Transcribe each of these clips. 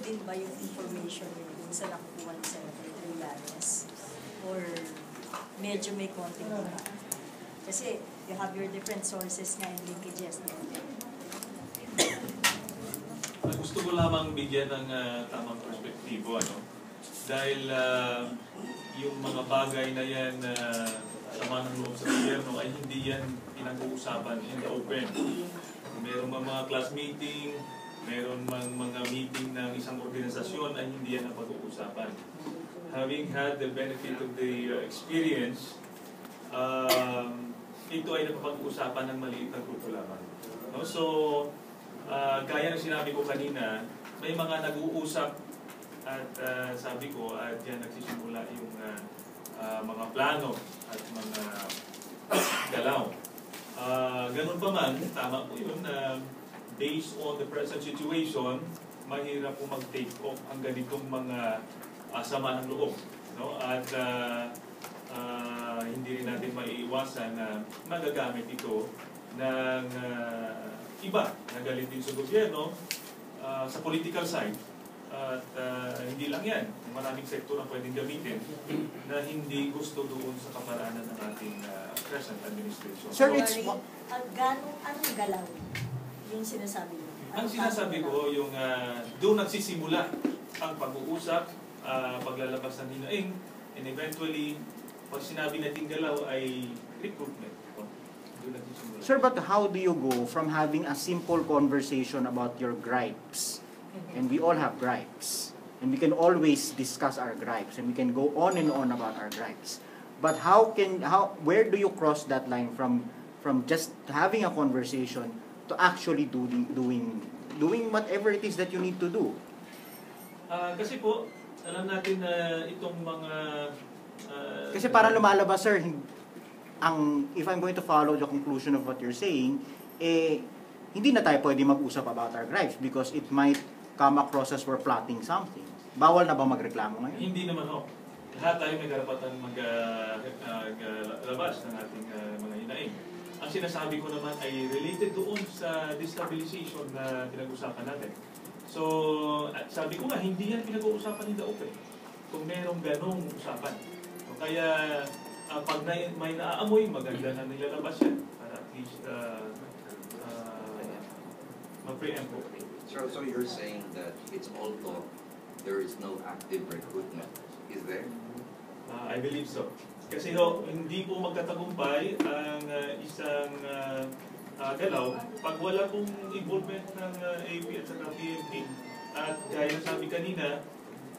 din ba yung information yun sa nakukuha ni Senator Trillanes? Or medyo may konting iba? Kasi you have your different sources nga and linkages. Gusto ko lamang bigyan ng tamang perspektibo, ano? Dahil yung mga bagay na yan sama ng loob sa gobyerno ay hindi yan pinag-uusapan in the open. Meron mga class meeting, meron mga meeting ng isang organisasyon ay hindi yan napag-uusapan. Having had the benefit of the experience, ito ay napapag-uusapan ng maliit na grupo lamang. No? So, gaya ng sinabi ko kanina, may mga nag-uusap at sabi ko, at yan nagsisimula yung mga plano at mga galaw. Ganun pa man, tama po yun na based on the present situation, mahirap po mag-take off ang ganitong mga sama ng loob. No? At hindi rin natin maiiwasan na magagamit ito ng iba na galit din sa gobyerno sa political side. At hindi lang yan, maraming sektor ang pwedeng gamitin na hindi gusto doon sa kaparaanan ng ating present administration. Sir, it's... Anong galaw yung sinasabi mo? Ang sinasabi ko, yung doon nagsisimula ang pag-uusap, paglalabas ng hinaing, and eventually, pag sinabi natin galaw ay recruitment. Doon nagsisimula. Sir, but how do you go from having a simple conversation about your gripes? And we all have gripes. And we can always discuss our gripes. And we can go on and on about our gripes. But where do you cross that line from just having a conversation to actually doing whatever it is that you need to do? Kasi po, alam natin na itong mga... kasi parang lumalabas, sir, if I'm going to follow the conclusion of what you're saying, hindi na tayo pwede mag-usap about our gripes because it might come across as we're plotting something. Bawal na ba magreklamo ngayon? Hindi naman ho. Lahat tayo may karapatan maglabas ng ating mga hinaing. Ang sinasabi ko naman ay related doon sa destabilization na pinag-usapan natin. So, sabi ko nga, hindi yan pinag-uusapan in the open. Kung merong ganong usapan. So, kaya, pag may naaamoy, maganda na nilalabas yan. Para at least, ma-preempt po. So you're saying that it's all talk, there is no active recruitment, is there? I believe so. Kasi hindi po magtatagumpay ang isang galaw pag wala pong involvement ng AP at saka PNP. At gaya sabi kanina,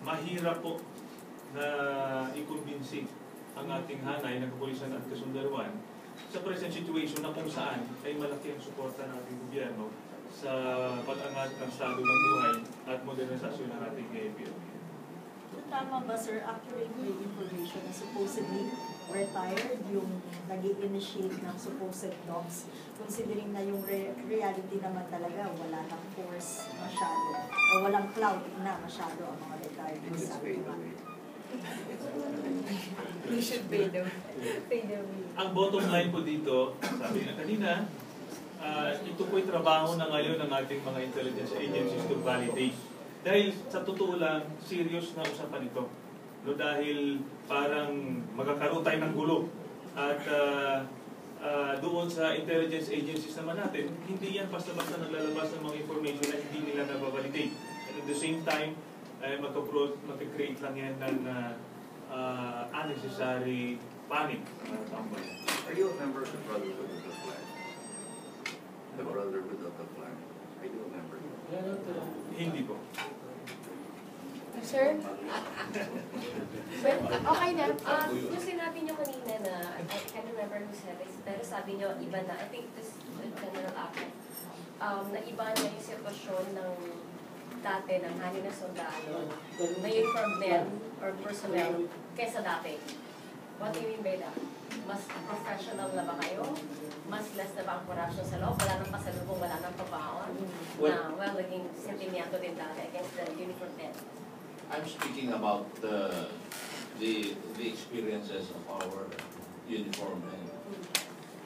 mahirap po na i-convince ang ating hanay ng kapulisan at kasundaluan sa present situation na kung saan ay malaki ang suporta ng ating gobyerno sa pag-angat ng estado ng buhay at modernisasyon ng ating PNP. Tama ba, sir? Accurate may information na supposedly retired yung nag-i-initiate ng supposed dogs, considering na yung reality naman talaga, wala nang force masyado, o walang clout na masyado ang mga retired. We should pay them. Ang bottom line po dito, sabi na kanina, ito po'y trabaho na ngayon ng ating mga intelligence agencies to validate. Dahil sa totoo lang, serious na usapan ito. No, dahil parang magkakaroon tayo ng gulo. At doon sa intelligence agencies naman natin, hindi yan basta-basta naglalabas ng mga information na hindi nila nababalidate. And at the same time, mag-create lang yan ng unnecessary panic. Are you a member of the Brotherhood of the Flag? The Brotherhood of the Flag. Are you a member? Hindi po. Sir? Well, okay na. Yung sinabi niyo kanina na, I can't remember who said this, pero sabi niyo, iba na, I think this General Act, na iba na yung sitwasyon ng dati ng hani na sundalo, na uniformed or personnel, kesa dati. What do you mean by that? Mas professional na ba kayo? Mas less na ba ang corruption sa loob? Wala nang pasalubong, wala nang pabaon? Na, naging sentimiento din dati against the uniformed men. I'm speaking about the experiences of our uniform men.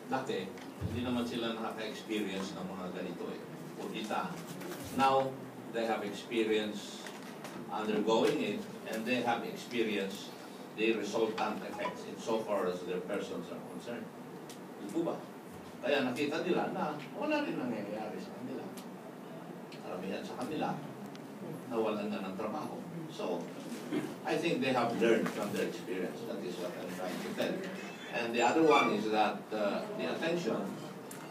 Dati, hindi naman sila nakaka-experience ng mga ganito eh. Pudita. Now, they have experience undergoing it, and they have experienced the resultant effects insofar as their persons are concerned. Di po ba? Kaya nakita nila na wala rin nangyayari sa kanila. Karamihan sa kanila, nawalan na ng trabaho. So, I think they have learned from their experience. That is what I'm trying to tell. And the other one is that the attention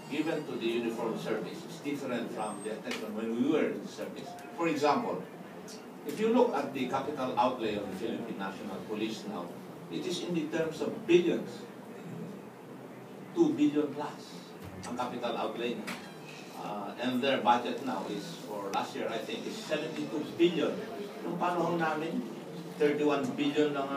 given to the uniformed service is different from the attention when we were in the service. For example, if you look at the capital outlay of the Philippine National Police now, it is in the terms of billions. 2 billion plus ang capital outlay na. And their budget now is, for last year I think, is 72 billion. Nung panahon namin, 31 billion lang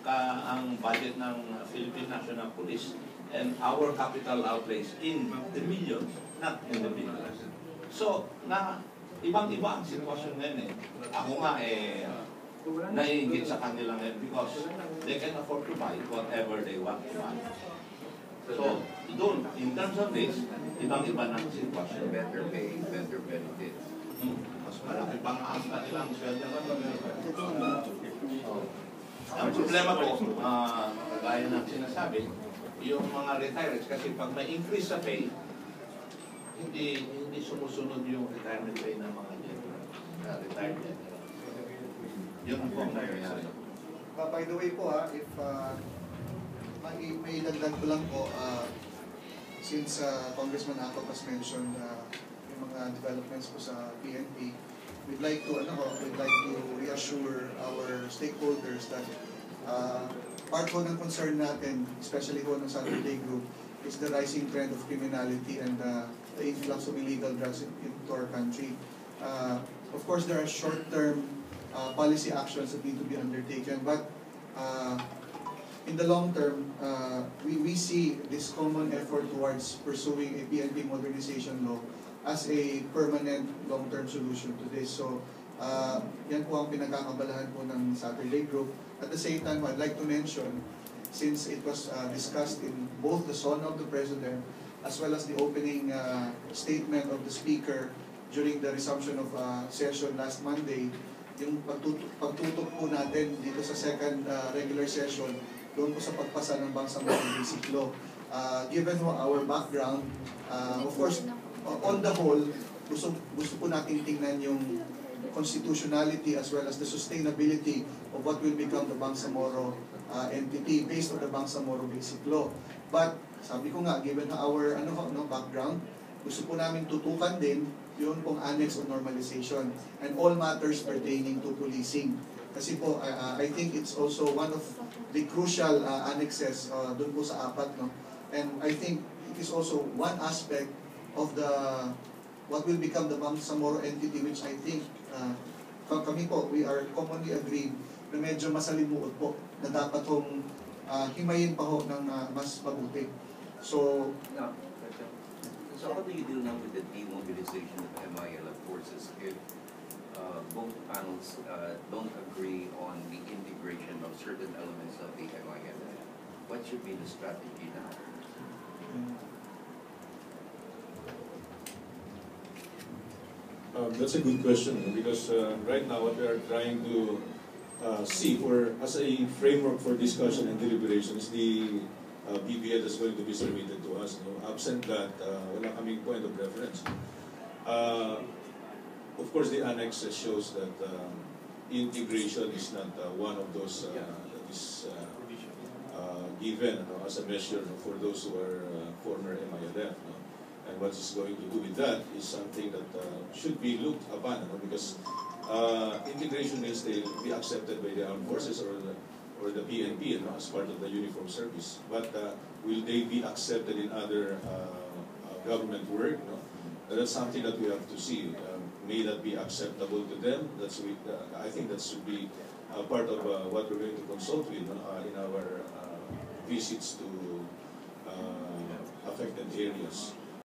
ang budget ng Philippine National Police. And our capital outlays in the millions, not in the billions. So, ibang-iba ang sitwasyon ngayon eh. Ako nga naiingit sa kanila ngayon because they can afford to buy whatever they want to buy. So, doon, in terms of this, ibang-iba ng sitwasyon. Better pay, better benefits. Mas malaki pang ang kanilang sweldo. Ang problema po, kagaya ng sinasabi, yung mga retirees, kasi pag may increase sa pay, hindi sumusunod yung retirement pay ng mga retired general. Yun po ang nangyayari. By the way po if may dagdag ko lang po, since Congressman Acop has mentioned yung mga developments po sa PNP, we'd like to reassure our stakeholders that part po ng concern natin, especially po ng Saturday Group, is the rising trend of criminality and the influx of illegal drugs into our country. Of course, there are short-term policy actions that need to be undertaken, but in the long term, we see this common effort towards pursuing a PNP modernization law as a permanent long-term solution to this. So, yan po ang pinagkakabalahan po ng Saturday Group. At the same time, I'd like to mention, since it was discussed in both the SONA of the President as well as the opening statement of the Speaker during the resumption of session last Monday, yung pagtutok po natin dito sa second regular session doon po sa pagpasa ng Bangsamoro Basic Law. Given our background, of course, on the whole, gusto po natin tingnan yung constitutionality as well as the sustainability of what will become the Bangsamoro entity based on the Bangsamoro Basic Law. But sabi ko nga, given our background, gusto po namin tutukan din yun pong annex on normalization and all matters pertaining to policing. Kasi po, I think it's also one of the crucial annexes doon po sa apat, no? And I think it is also one aspect of what will become the Bangsamoro entity, which I think kami po, we are commonly agreed na medyo masalimuot po na dapat hong himayin pa ho ng mas mabuti. So, so how do you deal now with the demobilization of MILF forces if both panels don't agree on the integration of certain elements of the MILF? What should be the strategy now? That's a good question because right now what we are trying to see for as a framework for discussion and deliberation is the BBL that's going to be submitted to us. No? Absent that, wala kaming point of reference. Of course, the annex shows that integration is not one of those that is given as a measure for those who are former MILF. No? And what is going to do with that is something that should be looked upon, because integration means they will be accepted by the armed forces or the PNP as part of the uniform service. But will they be accepted in other government work? No? That's something that we have to see. May that be acceptable to them? I think that should be part of what we're going to consult with in our visits to affected areas.